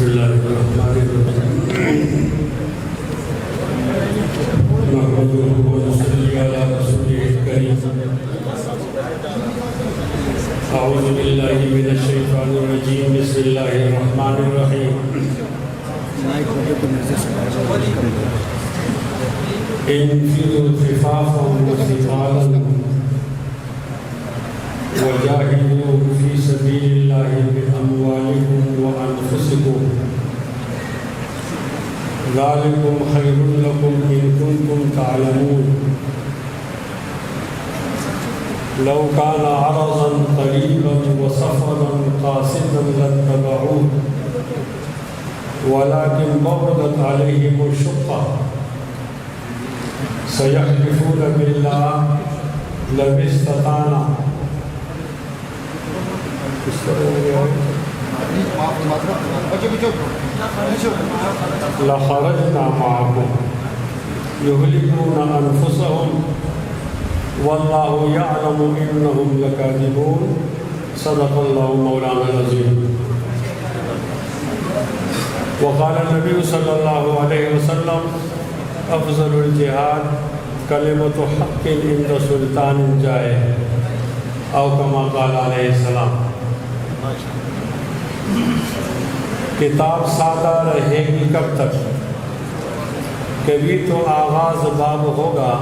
اللہ الرحمن الرحیم نحمده ونصلي على رسوله الكريم اعوذ باللہ من الشیطان الرجیم بسم اللہ الرحمن الرحیم انفروا خفافا وثقالا وجاهدوا في سبيل الله بأموالكم وأنفسكم ذلكم خير لكم إن كنتم تعلمون لو كان عرضا قريبا وسفرا قاصدا لاتبعوه ولكن بعدت عليهم الشقة سيحلفون بالله لو استطعنا لخرجنا معكم يهلكون أنفسهم والله يعلم إنهم لكاذبون صدق الله مولانا العظيم وقال النبي صلى الله عليه وسلم أفضل الجهاد كلمة حق عند سلطان جائر او كما قال علیہ السلام. کتاب سادہ رہے گی کب تک؟ کبھی تو آغاز باب ہوگا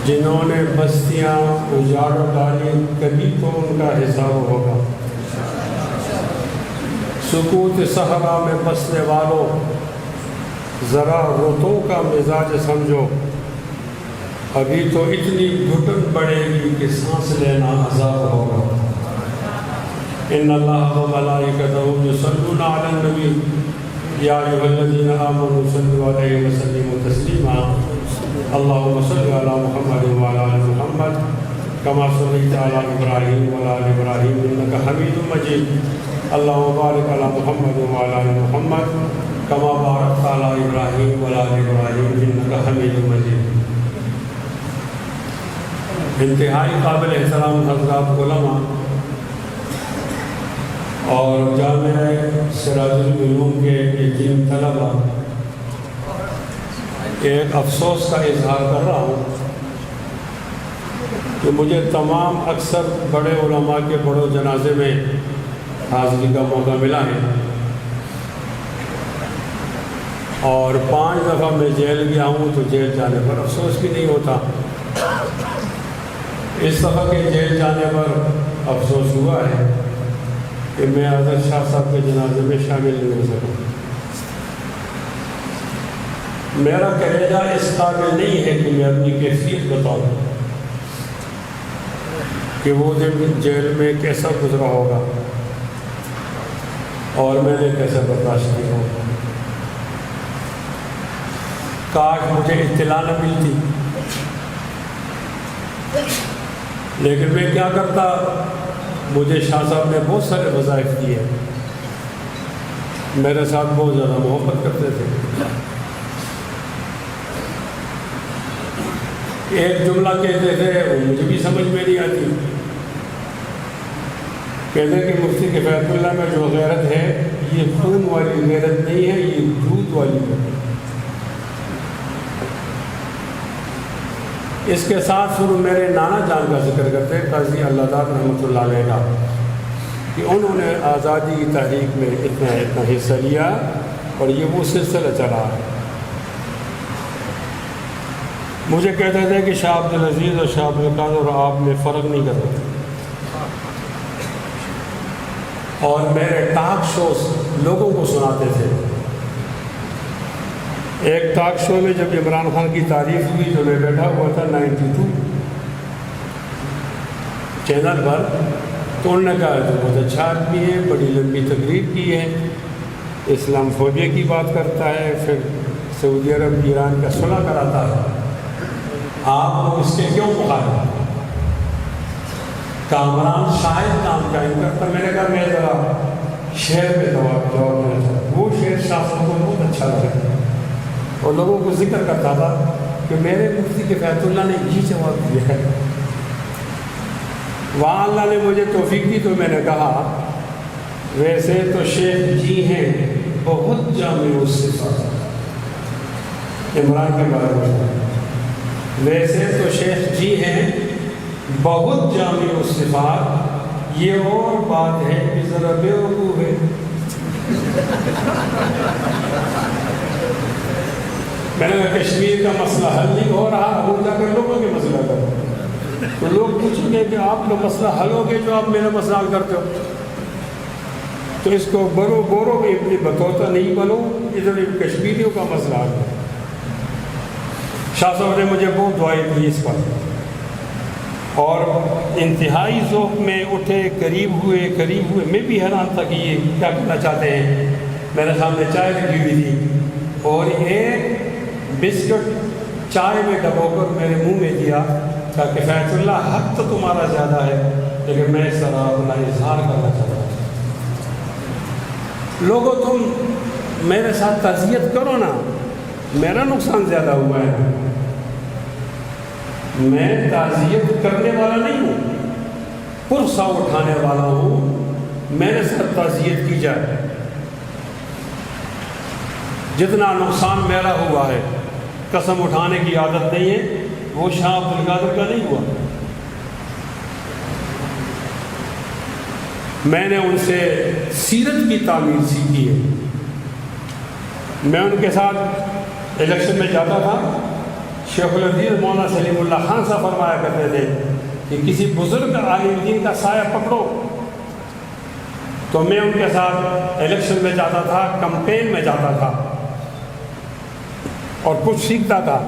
جنہوں نے بستیاں اجاڑ ڈالی، کبھی تو ان کا حساب ہوگا. سکوت صحرا میں بسنے والوں ذرا رتوں کا مزاج سمجھو، ابھی تو اتنی گھٹن پڑے گی کہ سانس لینا عذاب ہوگا. ان اللہ و ملائکتہ یصلون علی النبی یا ایھا الذین آمنوا صلوا علیہ وسلموا تسلیما اللهم صل علی محمد وعلی آل محمد کما صلیت علی ابراہیم وعلی آل ابراہیم انک حمید مجید اللهم بارک علی محمد وعلی آل محمد کما بارکت علی ابراہیم وعلی آل ابراہیم انک حمید مجید. انتہائی قابل احترام حضرات علماء اور جامعہ سراج العلوم کے جن طلباء، ایک افسوس کا اظہار کر رہا ہوں کہ مجھے تمام اکثر بڑے علماء کے بڑوں جنازے میں حاضری کا موقع ملا ہے، اور 5 دفعہ میں جیل گیا ہوں تو جیل جانے پر افسوس بھی نہیں ہوتا. اس دفعہ کے جیل جانے پر افسوس ہوا ہے کہ میں حضرت شاہ صاحب کے جنازے میں شامل نہیں ہو سکوں. میرا کلیجہ اس قابل نہیں ہے کہ میں اپنی کیفیت بتاؤں کہ وہ دن جیل میں کیسا گزرا ہوگا اور میں نے کیسے برداشت کیا ہوگا. کاش مجھے اطلاع نہ ملتی، لیکن میں کیا کرتا، مجھے شاہ صاحب نے بہت سارے وظائف دیے، میرے ساتھ بہت زیادہ محبت کرتے تھے. ایک جملہ کہتے تھے وہ مجھے بھی سمجھ میں نہیں آتی، کہتے کہ مفتی کفایت اللہ میں جو غیرت ہے یہ خون والی غیرت نہیں ہے، یہ دودھ والی ہے. اس کے ساتھ شروع میرے نانا جان کا ذکر کرتے ہیں، قاضی اللہ داد رحمۃ اللہ علیہ کا، کہ انہوں نے آزادی کی تحریک میں اتنا حصہ لیا اور یہ وہ سلسلہ چلا ہے. مجھے کہتے تھے کہ شاہ عبدالعزیز اور شاہ عبدالقادر اور آپ میں فرق نہیں کرتے، اور میرے ٹاک شوز لوگوں کو سناتے تھے. ایک ٹاک شو میں جب عمران خان کی تعریف ہوئی تو میں بیٹھا ہوا تھا 92 چینل پر، تو انہوں نے کہا تو بہت اچھا آدمی ہے، بڑی لمبی تقریر کی ہے، اسلام فوبیا کی بات کرتا ہے، پھر سعودی عرب ایران کا صلح کراتا ہے، آپ اس کے کیوں مخالف؟ کامران شاہد نام قائم کرتا. میں نے کہا میں ذرا شعر پہ جواب دینا چاہتا. وہ شعر شاہ صاحب کو بہت اچھا لگا اور لوگوں کو ذکر کرتا تھا کہ میرے مفتی کفایت اللہ نے یہ جواب دیا ہے. وہاں اللہ نے مجھے توفیق دی تو میں نے کہا ویسے تو شیخ جی ہیں بہت جامع الصفات، عمران کے بارے میں، ویسے تو شیخ جی ہیں بہت جامع الصفات، یہ اور بات ہے کہ ذرا بیوقوف ہے۔ میں نے کہا کشمیر کا مسئلہ حل نہیں ہو رہا، وہ جا کر لوگوں کے مسئلہ کرو، تو لوگ پوچھیں گے کہ آپ کا مسئلہ حل ہو گیا جو آپ میرا مسئلہ حل کرتے ہو، تو اس کو برو بورو میں اپنی بطوطہ نہیں بنو، ادھر کشمیریوں کا مسئلہ حل ہے۔ شاہ صاحب نے مجھے بہت دعائیں دی اس پر، اور انتہائی ذوق میں اٹھے، قریب ہوئے، میں بھی حیران تھا کہ یہ کیا کرنا چاہتے ہیں۔ میرے سامنے چائے لگی ہوئی تھی اور ایک بسکٹ چائے میں ڈبو کر میرے منہ میں دیا، کہا کہ فیض اللہ حق تو تمہارا زیادہ ہے لیکن میں اس طرح اپنا اظہار کرنا چاہتا ہوں۔ لوگوں تم میرے ساتھ تعزیت کرو نا، میرا نقصان زیادہ ہوا ہے، میں تعزیت کرنے والا نہیں ہوں، پرسہ اٹھانے والا ہوں، میرے ساتھ تعزیت کی جائے۔ جتنا نقصان میرا ہوا ہے، قسم اٹھانے کی عادت نہیں ہے، وہ شاہ عبد القادر کا نہیں ہوا۔ میں نے ان سے سیرت کی تعمیر سیکھی ہے۔ میں ان کے ساتھ الیکشن میں جاتا تھا، شیخ الحدیث مولانا سلیم اللہ خان صاحب فرمایا کرتے تھے کہ کسی بزرگ عالم دین کا سایہ پکڑو، تو میں ان کے ساتھ الیکشن میں جاتا تھا، کمپین میں جاتا تھا اور کچھ سیکھتا تھا۔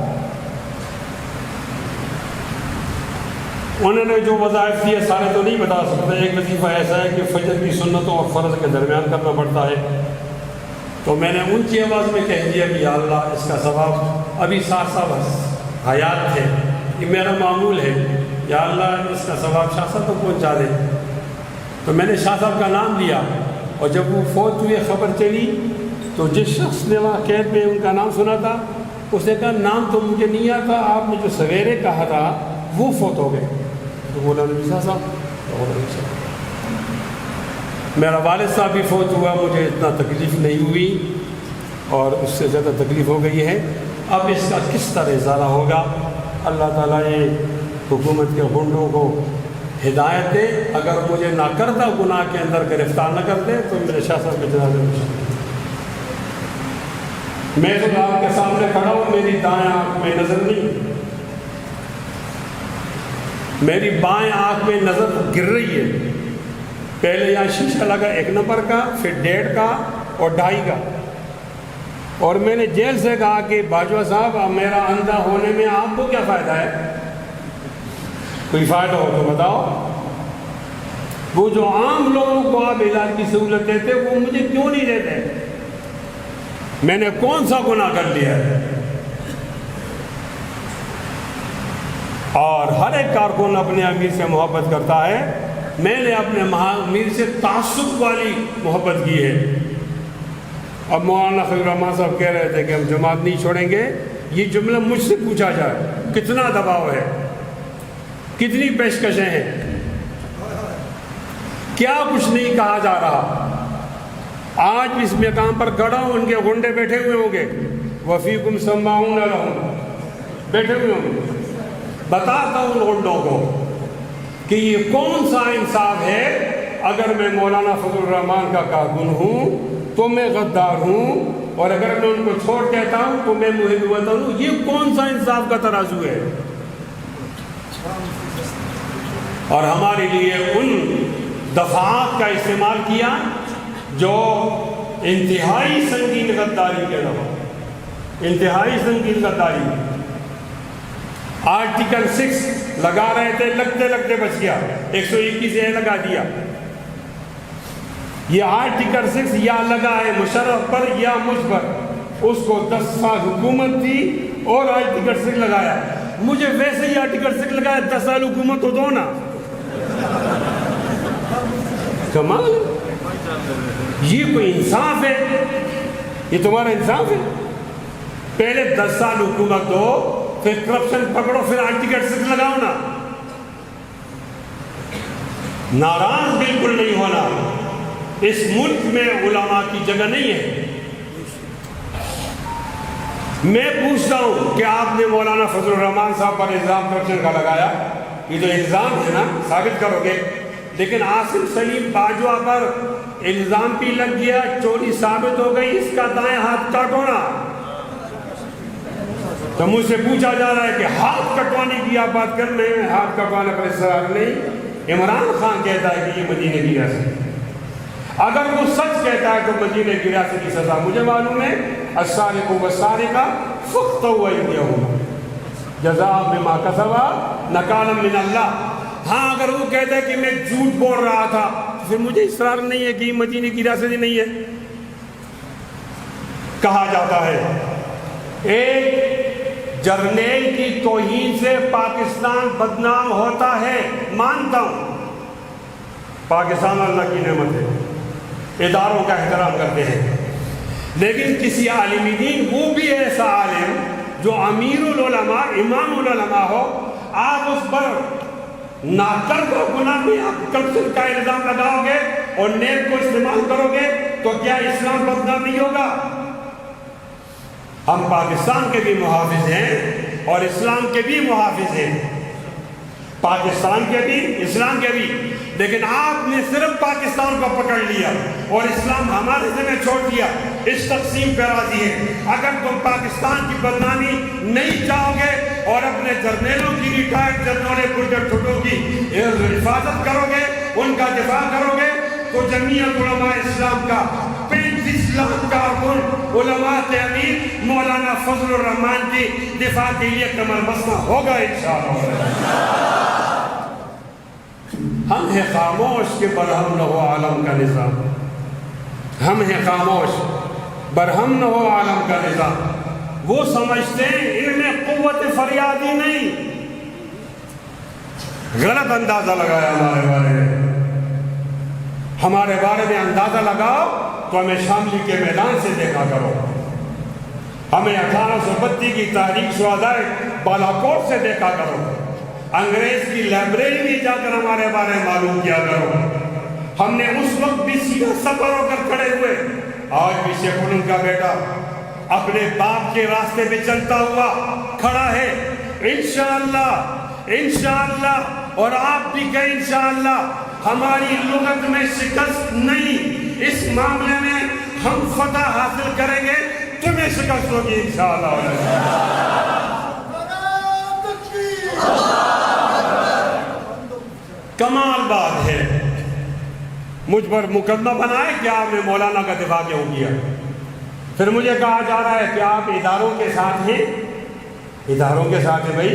انہوں نے جو وظائف دیے سارے تو نہیں بتا سکتے۔ ایک وظیفہ ایسا ہے کہ فجر کی سنتوں اور فرض کے درمیان کرنا پڑتا ہے، تو میں نے اونچی آواز میں کہہ دیا کہ یا اللہ اس کا ثواب، ابھی شاہ صاحب حیات تھے، یہ میرا معمول ہے، یا اللہ اس کا ثواب شاہ صاحب کو پہنچا دے۔ تو میں نے شاہ صاحب کا نام لیا، اور جب وہ فوت ہوئے خبر چلی تو جس شخص نے وہاں قید میں ان کا نام سنا تھا اس نے کہا نام تو مجھے نہیں آتا، آپ نے جو سویرے کہا تھا وہ فوت ہو گئے۔ تو بولا نبی شاہ صاحب، میرا والد صاحب بھی فوت ہوا، مجھے اتنا تکلیف نہیں ہوئی اور اس سے زیادہ تکلیف ہو گئی ہے۔ اب اس کا کس طرح اظہار ہوگا؟ اللہ تعالیٰ یہ حکومت کے غنڈوں کو ہدایت دے، اگر مجھے ناکردہ گناہ کے اندر گرفتار نہ کر دے تو میرے شاہ صاحب کے جنازے میں شامل۔ میں تو آپ کے سامنے کھڑا ہوں، میری دائیں آنکھ میں نظر نہیں، میری بائیں آنکھ میں نظر گر رہی ہے۔ پہلے یہاں شیشہ لگا 1 نمبر کا، پھر 1.5 کا اور 2.5 کا، اور میں نے جیل سے کہا کہ باجوہ صاحب اب میرا اندھا ہونے میں آپ کو کیا فائدہ ہے؟ کوئی فائدہ ہو تو بتاؤ۔ وہ جو عام لوگوں کو آپ علاج کی سہولت دیتے وہ مجھے کیوں نہیں دیتے؟ میں نے کون سا گناہ کر لیا ہے؟ اور ہر ایک کارکن اپنے امیر سے محبت کرتا ہے، میں نے اپنے امیر سے تعصب والی محبت کی ہے۔ اب مولانا فضل الرحمان صاحب کہہ رہے تھے کہ ہم جماعت نہیں چھوڑیں گے، یہ جملہ مجھ سے پوچھا جائے کتنا دباؤ ہے، کتنی پیشکشیں ہیں، کیا کچھ نہیں کہا جا رہا۔ آج اس مقام پر کھڑا ہوں، ان کے گنڈے بیٹھے ہوئے ہوں گے، وفیکم سماعون لہم، بیٹھے ہوئے ہوں گے۔ بتاتا ہوں ان گنڈوں کو کہ یہ کون سا انصاف ہے، اگر میں مولانا فضل الرحمان کا کارکن ہوں تو میں غدار ہوں، اور اگر میں ان کو چھوڑ کہتا ہوں تو میں محب وطن ہوں۔ یہ کون سا انصاف کا ترازو ہے؟ اور ہمارے لیے ان دفعات کا استعمال کیا جو انتہائی سنگین غداری کے لوگ، انتہائی سنگین غداری۔ آرٹیکل 6 لگا رہے تھے، لگتے لگتے بچ گیا، 121 اے لگا دیا۔ یہ آرٹیکل 6 یا لگا ہے مشرف پر یا مجھ پر، اس کو 10 سال حکومت تھی اور آرٹیکل 6 لگایا۔ مجھے ویسے ہی آرٹیکل 6 لگایا، 10 سال حکومت تو دو نا۔ کمال، یہ کوئی انصاف ہے؟ یہ تمہارا انصاف ہے؟ پہلے 10 سال حکومت دو، پھر کرپشن پکڑو، پھر آرٹیکل 6 لگاؤ نا۔ ناراض بالکل نہیں ہونا، اس ملک میں علماء کی جگہ نہیں ہے۔ میں پوچھتا ہوں کہ آپ نے مولانا فضل الرحمان صاحب پر الزام کرپشن کا لگایا، یہ تو الزام ہے نا، ثابت کرو گے، لیکن عاصم سلیم باجوہ پر الزام بھی لگ گیا، چوری ثابت ہو گئی، اس کا دائیں ہاتھ کاٹو نا۔ تو مجھ سے پوچھا جا رہا ہے کہ ہاتھ کٹوانے کی آپ بات کر رہے ہیں، ہاتھ کٹوانے پر اصرار نہیں۔ عمران خان کہتا ہے کہ یہ مدینے کی ریاست ہے، اگر وہ سچ کہتا ہے تو مدینے کی ریاست کی سزا مجھے معلوم ہے، السارق والسارقہ فاقطعوا ایدیہما جزاء بما کسبا نکالا من اللہ۔ ہاں اگر وہ کہتا ہے کہ میں جھوٹ بول رہا تھا تو پھر مجھے اصرار نہیں ہے کہ یہ مدینے کی ریاست ہی نہیں ہے۔ کہا جاتا ہے ایک جرنیل کی توہین سے پاکستان بدنام ہوتا ہے، مانتا ہوں، پاکستان اللہ کی نعمت ہے، اداروں کا احترام کرتے ہیں، لیکن کسی عالم دین وہ بھی ایسا عالم جو امیر العلماء امام العلماء ہو، آپ اس پر ناکرد و گناہ میں آپ کرپشن کا الزام لگاؤ گے اور نیب کو استعمال کرو گے تو کیا اسلام بدنام نہیں ہوگا؟ ہم پاکستان کے بھی محافظ ہیں اور اسلام کے بھی محافظ ہیں، پاکستان کے بھی اسلام کے بھی، لیکن آپ نے صرف پاکستان کو پکڑ لیا اور اسلام ہمارے ذمہ چھوڑ دیا، اس تقسیم پہ راضی ہے۔ اگر تم پاکستان کی بدنامی نہیں چاہو گے اور اپنے جرنیلوں کی ریٹائرڈ جنرلوں پروجیکٹ چھوٹوں کی حفاظت کرو گے، ان کا دفاع کرو گے، تو جمعیت علماء اسلام کا 35 لاکھ کارکن علماء کے امیر مولانا فضل الرحمان کی دفاع کے لیے کمر بستہ ہوگا انشاءاللہ۔ ہم ہیں خاموش کہ برہم نہ ہو عالم کا نظام، ہم ہیں خاموش برہم نہ ہو عالم کا نظام۔ وہ سمجھتے ہیں ان میں قوت فریادی نہیں، غلط اندازہ لگایا ہمارے بارے میں اندازہ لگاؤ تو ہمیں شاملی کے میدان سے دیکھا کرو، ہمیں 1832 کی تاریخ شہداء بالاکوٹ سے دیکھا کرو، انگریز کی لائبریری میں جا کر ہمارے بارے میں معلوم کیا کرو۔ ہم نے اس وقت بھی سیدھا سفر ہو کر کھڑے ہوئے، آج بھی شیخ علم کا بیٹا اپنے باپ کے راستے پہ چلتا ہوا کھڑا ہے، انشاءاللہ انشاءاللہ، اور آپ بھی کہیں انشاءاللہ۔ ہماری لغت میں شکست نہیں، اس معاملے میں ہم فتح حاصل کریں گے، تمہیں شکست ہوگی انشاءاللہ۔ کمال بات ہے، مجھ پر مقدمہ بنائے کہ آپ نے مولانا کا دفاع کیوں کیا، پھر مجھے کہا جا رہا ہے کہ آپ اداروں کے ساتھ ہیں، اداروں کے ساتھ ہیں بھائی،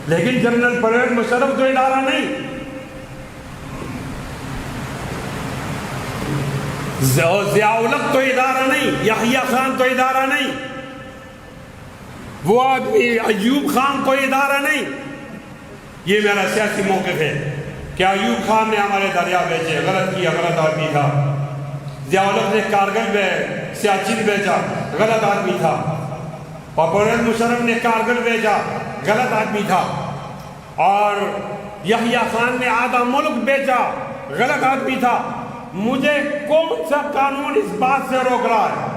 لیکن جنرل پرویز مشرف تو ادارہ نہیں، ضیاء الحق تو ادارہ نہیں، یحییٰ خان تو ادارہ نہیں، وہ آدمی ایوب خان تو ادارہ نہیں۔ یہ میرا سیاسی موقف ہے کہ ایوب خان نے ہمارے دریا بیچے، غلط کیا، غلط آدمی تھا۔ ضیاء الحق نے کارگل میں سیاچن بیچا، غلط آدمی تھا۔ اور پرویز مشرف نے کارگل بیچا، غلط آدمی تھا۔ اور یحییٰ خان نے آدھا ملک بیچا، غلط آدمی تھا۔ مجھے کون سا قانون اس بات سے روک رہا ہے